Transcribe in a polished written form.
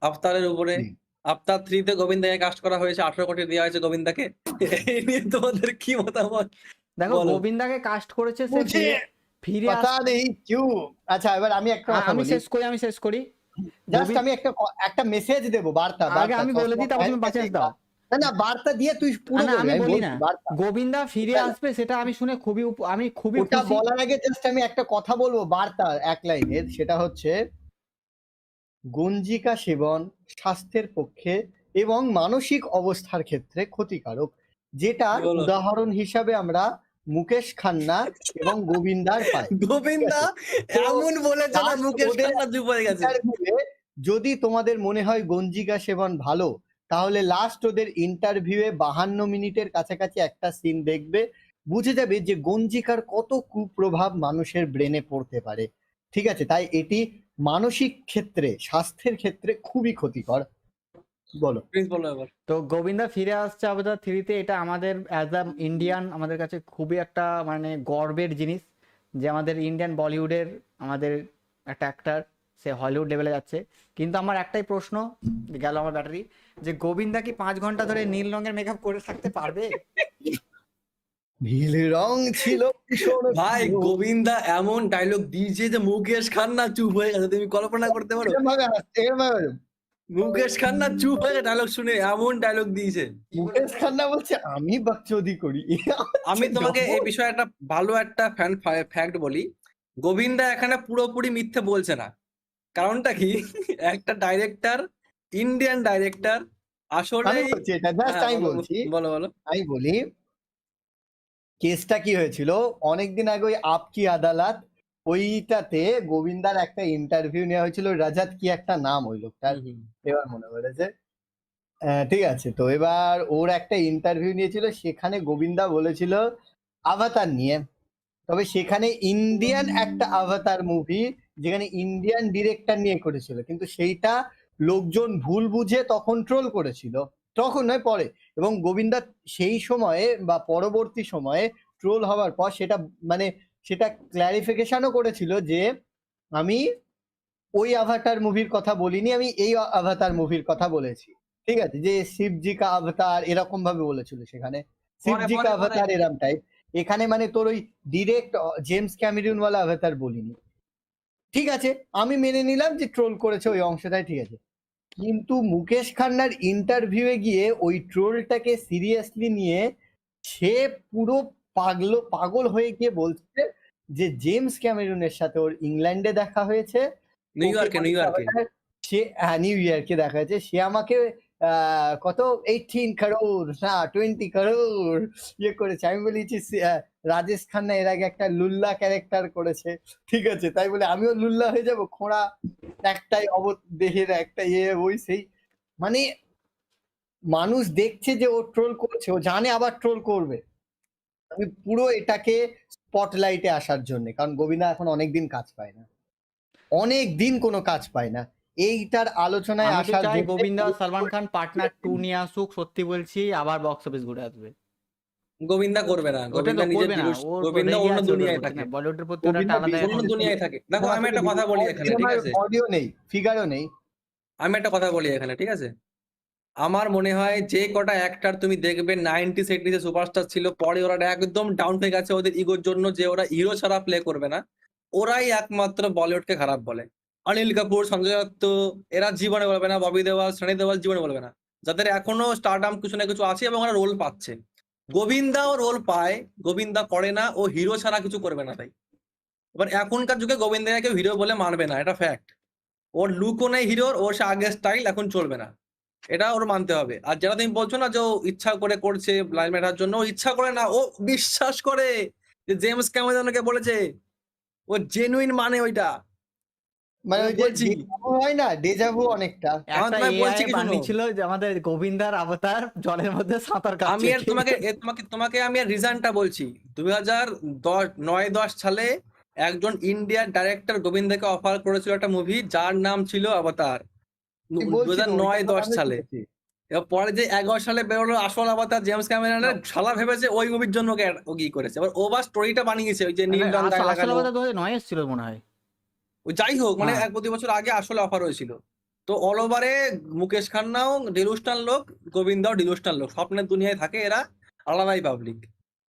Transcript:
আফতারের উপরে। হুম। আফতার 3 তে গোবিন্দাকে কাস্ট করা হয়েছে, 18 কোটি দেওয়া হয়েছে গোবিন্দাকে। এই নিয়ে তোমাদের কি মতামত? দেখো বলো। গোবিন্দাকে কাস্ট করেছে, সে মুঝে ফিরে পাতা নেই কিউ। আচ্ছা এবার আমি একটা কথা আমি বলি, শেষ করি। জাস্ট আমি একটা মেসেজ দেবো, বার্তা আগে আমি বলে দিই, তারপর তুমি বাঁচিয়ে দাও। না বার্তা দিয়ে তুই পুরো আমি বলি না, বার্তা। গোবিন্দা ফিরে আসবে সেটা আমি শুনে আমি খুবই ওটা খুশি। বলার আগে জাস্ট আমি একটা কথা বলবো, বার্তা এক লাইনের, সেটা হচ্ছে গঞ্জিকা সেবন স্বাস্থ্যের পক্ষে এবং মানসিক অবস্থার ক্ষেত্রে ক্ষতিকারক, যেটার কি বলো? উদাহরণ হিসাবে আমরা মুকেশ খান্না এবং গোবিন্দার পাই। গোবিন্দা তো এমন বলেছে না, last মুকেশ ওদের খান্না চুপ হয়ে গেছে। ইন্টারভিউয়ে যদি তোমাদের মনে হয় গঞ্জিকা সেবন ভালো, তাহলে লাস্ট ওদের ইন্টারভিউয়ে 52 মিনিটের কাছাকাছি একটা সিন দেখবে, বুঝে যাবে যে গঞ্জিকার কত কুপ্রভাব মানুষের ব্রেনে পড়তে পারে। ঠিক আছে, তাই এটি মানসিক ক্ষেত্রে, স্বাস্থ্যের ক্ষেত্রে খুবই ক্ষতিকর। বলো। প্লিজ বলো এবার। তো গোবিন্দা ফিরে আসছে অবতার 3 তে, এটা আমাদের অ্যাজ আ ইন্ডিয়ান আমাদের কাছে খুবই একটা মানে গর্বের জিনিস যে আমাদের ইন্ডিয়ান বলিউডের আমাদের একটা অ্যাক্টর সে হলিউড লেভেলে যাচ্ছে। কিন্তু আমার একটাই প্রশ্ন, গেল আমার ব্যাটারি, যে গোবিন্দা কি 5 ঘন্টা ধরে নীল রঙের মেকআপ করে থাকতে পারবে? নীল রং ছিল ভীষণ ভাই গোবিন্দা এমন ডায়লগ দিয়েছে যে মুকেশ খান্না চুপ হয়ে গেছে, তুমি কল্পনা করতে পারো? এরমভাবে হাসছে, এরমভাবে। মুকেশ খান্না চুপ হয়ে ডায়লগ শুনে এমন ডায়লগ দিয়েছে। মুকেশ খান্না বলছে আমি বাকচোদি করি। আমি তোমাকে এই বিষয়ে একটা ভালো একটা ফ্যাক্ট বলি, গোবিন্দা এখানে পুরোপুরি মিথ্যে বলছে না। কারণটা কি? একটা ডাইরেক্টর, ইন্ডিয়ান ডাইরেক্টর আসলে আমি বলছি এটা, জাস্ট আমি বলছি, বলো বলো। আমি বলি কেসটা কি হয়েছিল অনেকদিন আগে, ওই আপকি আদালত, ওইটাতে গোবিন্দার একটা ইন্টারভিউ নেওয়া হয়েছিল, রাজাত কি একটা নাম ওই লোকটার, এবার মনে পড়েছে। ঠিক আছে, তো এবার ওর একটা ইন্টারভিউ নিয়েছিল, সেখানে গোবিন্দা বলেছিল আভাতার নিয়ে, তবে সেখানে ইন্ডিয়ান একটা আভাতার মুভি যেখানে ইন্ডিয়ান ডিরেক্টর নিয়ে করেছিল, কিন্তু সেইটা লোকজন ভুল বুঝে তখন ট্রোল করেছিল, তখন নয় পরে। এবং গোবিন্দা সেই সময়ে বা পরবর্তী সময়ে ট্রোল হওয়ার পর সেটা মানে সেটা ক্ল্যারিফিকেশনও করেছিল যে আমি ওই আভাতার মুভির কথা বলিনি, আমি এই আভাতার মুভির কথা বলেছি। ঠিক আছে, যে শিবজি কা আভাতার এরকম ভাবে বলেছিল সেখানে, শিবজি কা আভাতার এরম টাইপ। এখানে মানে তোর ওই ডিরেক্ট জেমস ক্যামেরুন ওয়ালা আভাতার বলিনি। ঠিক আছে, আমি মেনে নিলাম যে ট্রোল করেছে ওই অংশটাই, ঠিক আছে। কিন্তু মুকেশ খান্নার ইন্টারভিউয়ে গিয়ে ওই ট্রোলটাকে সিরিয়াসলি নিয়ে সে পুরো পাগল হয়ে গিয়ে বলছে যে জেমস ক্যামেরুনের সাথে ওর ইংল্যান্ডে দেখা হয়েছে, নিউ ইয়র্কে সে নিউ ইয়র্কে দেখা হয়েছে, সে আমাকে কত 18 কারোর না 20 কারোর ইয়ে করেছে। আমি বলেছি রাজেশ খান্না এর আগে একটা লুল্লা ক্যারেক্টার করেছে, ঠিক আছে, তাই বলে আমিও লুল্লা হয়ে যাব, খোঁড়া একটাই দেহের একটা ইয়ে ওই সেই, মানে মানুষ দেখছে যে ও ট্রোল করছে, ও জানে আবার ট্রোল করবে। আমি পুরো এটাকে স্পটলাইটে আসার জন্য, কারণ গোবিন্দা এখন অনেকদিন কাজ পায় না, অনেক দিন কোনো কাজ পায় না, এইটার আলোচনায় আমি তো আসার চাই জন্য গোবিন্দা সালমান খান পার্টনার 2 নিয়ে আসুক, সত্যি বলছি আবার বক্স অফিস ঘুরে আসবে। গোবিন্দা করবে না, ওটা গোবিন্দা তো নিজের করবে না, ওর গোবিন্দা রেগে অন্য আছে ওটার দুনিয়ায় প্রতি, থাকে, না বলিউডের প্রতি ওর একটা আলাদা অন্য দুনিয়ায় থাকে। দেখো আমি একটা কথা বলি এখানে, ঠিক আছে, অডিও নেই, ফিগারও নেই। আমি একটা কথা বলি এখানে, ঠিক আছে, আমার মনে হয় যে কটা অ্যাক্টর তুমি দেখবে 90s 80s সুপারস্টার ছিল, পরে ওরা একদম ডাউন হয়ে গেছে ওদের ইগোর জন্য, যে ওরা হিরো ছাড়া প্লে করবে না, ওরাই একমাত্র বলিউডকে খারাপ বলে। অনিল কাপুর, সঞ্জয় দত্ত, এরা জীবনে বলবে না, ববি দেওয়াল, সানি দেওয়াল জীবনে বলবে না, যাদের এখনো স্টারডাম কিছু না কিছু আছে এবং ওরা রোল পাচ্ছে। গোবিন্দাও রোল পায়, গোবিন্দা করে না, ও হিরো ছাড়া কিছু করবে না। তাই এবার এখনকার যুগে গোবিন্দাকে কেউ হিরো বলে মানবে না, এটা ফ্যাক্ট। ওর লুকও নেই হিরোর, ওর সে আগের স্টাইল এখন চলবে না, এটা ওর মানতে হবে। আর যারা তুমি বলছো না যে ও ইচ্ছা করে করছে লাইমলাইট হওয়ার জন্য, ও ইচ্ছা করে না, ও বিশ্বাস করে যে জেমস ক্যামেরনকে বলেছে, ও জেনুইন মানে ওইটা। মানে ওই যে বলছি ডেজাভু হয় না, ডেজাভু অনেকটা। একটা তোমায় বলছি এআই কি শোনো, বানিয়েছিল যে আমাদের গোবিন্দার অবতার জলের মধ্যে সাঁতার আমি কাটছে। আর তোমাকে আমি আর রিজনটা বলছি। 2009-10 সালে একজন ইন্ডিয়ান ডাইরেক্টর গোবিন্দাকে অফার করেছিল একটা মুভি যার নাম ছিল অবতার, বলছি তো, ওইটার কথা 2009-10 আমি সালে। বলছি। এবার পরে যে 11 সালে বেরোলো আসল অবতার জেমস ক্যামেরনের, শালা ভেবেছে ওই মুভির জন্য ও কি করেছে, এবার ও বা স্টোরিটা বানিয়েছে ওই যে নীল রং গায়ে আসল লাগানো। অবতার 2009 এসেছিল মনে হয়। ওই যাই হোক, মানে হ্যাঁ। 1-2 বছর আগে আসলে অফার হয়েছিল। তো অল ওভারে মুকেশ খান্নাও ডিলুশনাল লোক, গোবিন্দাও ডিলুশনাল লোক, স্বপ্নের দুনিয়ায় থাকে এরা, আলাদাই পাবলিক।